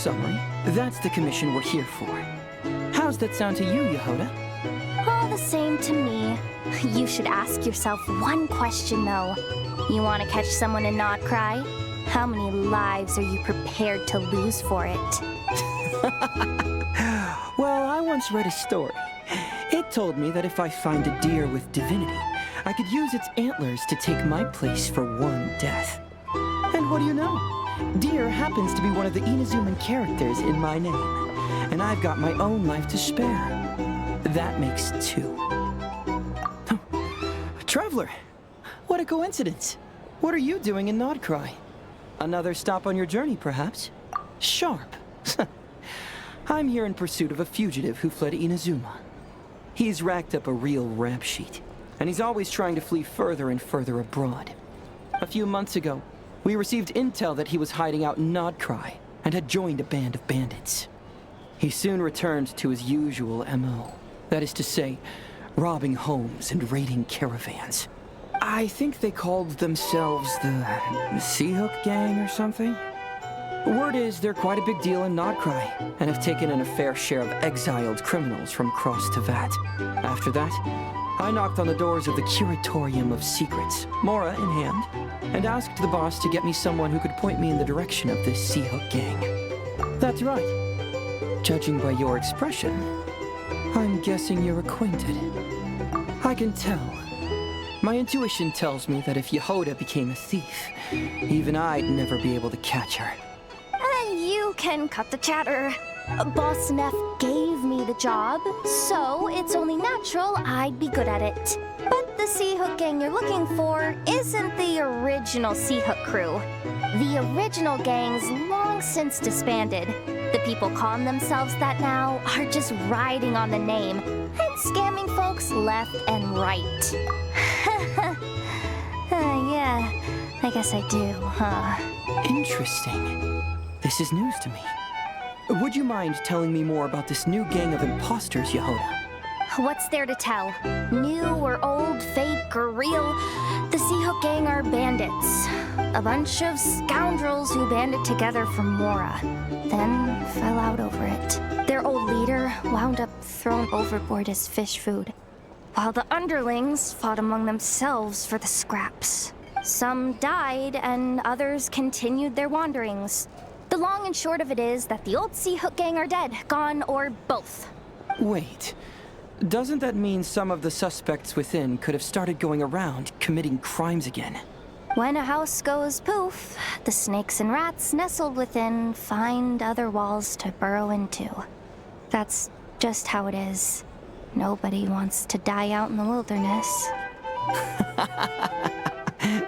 summary. That's the commission we're here for. How's that sound to you, Yehoda? All the same to me. You should ask yourself one question, though. You want to catch someone and not cry? How many lives are you prepared to lose for it? Well, I once read a story. It told me that if I find a deer with divinity, I could use its antlers to take my place for one death. And what do you know? Deer happens to be one of the Inazuman characters in my name, and I've got my own life to spare. That makes two. Oh, a traveler! What a coincidence! What are you doing in Nodcry? Another stop on your journey, perhaps? Sharp. I'm here in pursuit of a fugitive who fled Inazuma. He's racked up a real rap sheet, and he's always trying to flee further and further abroad. A few months ago, we received intel that he was hiding out in Nodcry and had joined a band of bandits. He soon returned to his usual MO. That is to say, robbing homes and raiding caravans. I think they called themselves the Seahook Gang or something. Word is they're quite a big deal in Nodcry and have taken in a fair share of exiled criminals from Cross to Vat. After that, I knocked on the doors of the Curatorium of Secrets, Mora in hand, and asked the boss to get me someone who could point me in the direction of this Seahook Gang. That's right. Judging by your expression, I'm guessing you're acquainted. I can tell. My intuition tells me that if Yehoda became a thief, even I'd never be able to catch her. You can cut the chatter. Boss Neff gave me the job, so it's only natural I'd be good at it. But the Seahook Gang you're looking for isn't the original Seahook crew. The original gang's long since disbanded. The people calling themselves that now are just riding on the name and scamming folks left and right. Yeah, I guess I do, huh? Interesting. This is news to me. Would you mind telling me more about this new gang of imposters, Yehoda? What's there to tell? New or old, fake or real? The Seahook Gang are bandits. A bunch of scoundrels who banded together from Mora, then fell out over it. Their old leader wound up thrown overboard as fish food, while the underlings fought among themselves for the scraps. Some died, and others continued their wanderings. The long and short of it is that the old Seahook Gang are dead, gone, or both. Wait. Doesn't that mean some of the suspects within could have started going around committing crimes again? When a house goes poof, the snakes and rats nestled within find other walls to burrow into. That's just how it is. Nobody wants to die out in the wilderness.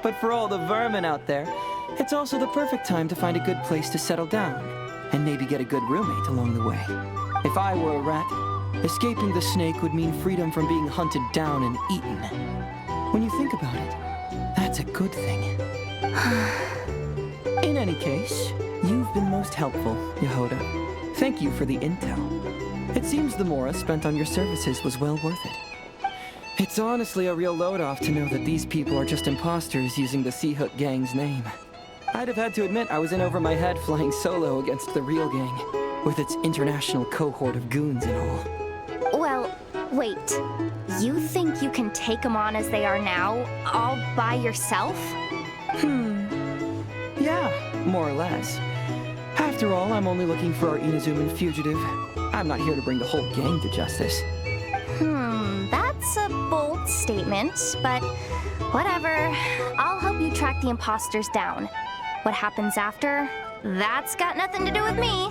But for all the vermin out there, it's also the perfect time to find a good place to settle down, and maybe get a good roommate along the way. If I were a rat, escaping the snake would mean freedom from being hunted down and eaten. When you think about it, that's a good thing. In any case, you've been most helpful, Yehoda. Thank you for the intel. It seems the Mora spent on your services was well worth it. It's honestly a real load-off to know that these people are just imposters using the Seahook Gang's name. I'd have had to admit I was in over my head flying solo against the real gang, with its international cohort of goons and all. Well, wait. You think you can take them on as they are now, all by yourself? Yeah, more or less. After all, I'm only looking for our Inazuman fugitive. I'm not here to bring the whole gang to justice. That's a bold statement, but whatever. I'll help you track the imposters down. What happens after? That's got nothing to do with me.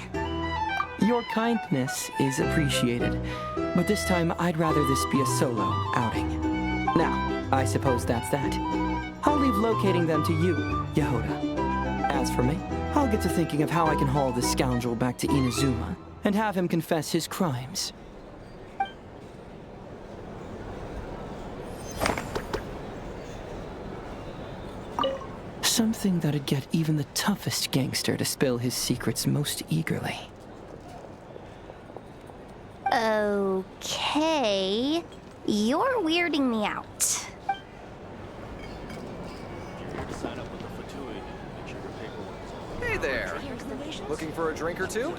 Your kindness is appreciated, but this time I'd rather this be a solo outing. Now, I suppose that's that. I'll leave locating them to you, Yehoda. As for me, I'll get to thinking of how I can haul this scoundrel back to Inazuma and have him confess his crimes. Something that'd get even the toughest gangster to spill his secrets most eagerly. Okay, you're weirding me out. Hey there! Looking for a drink or two?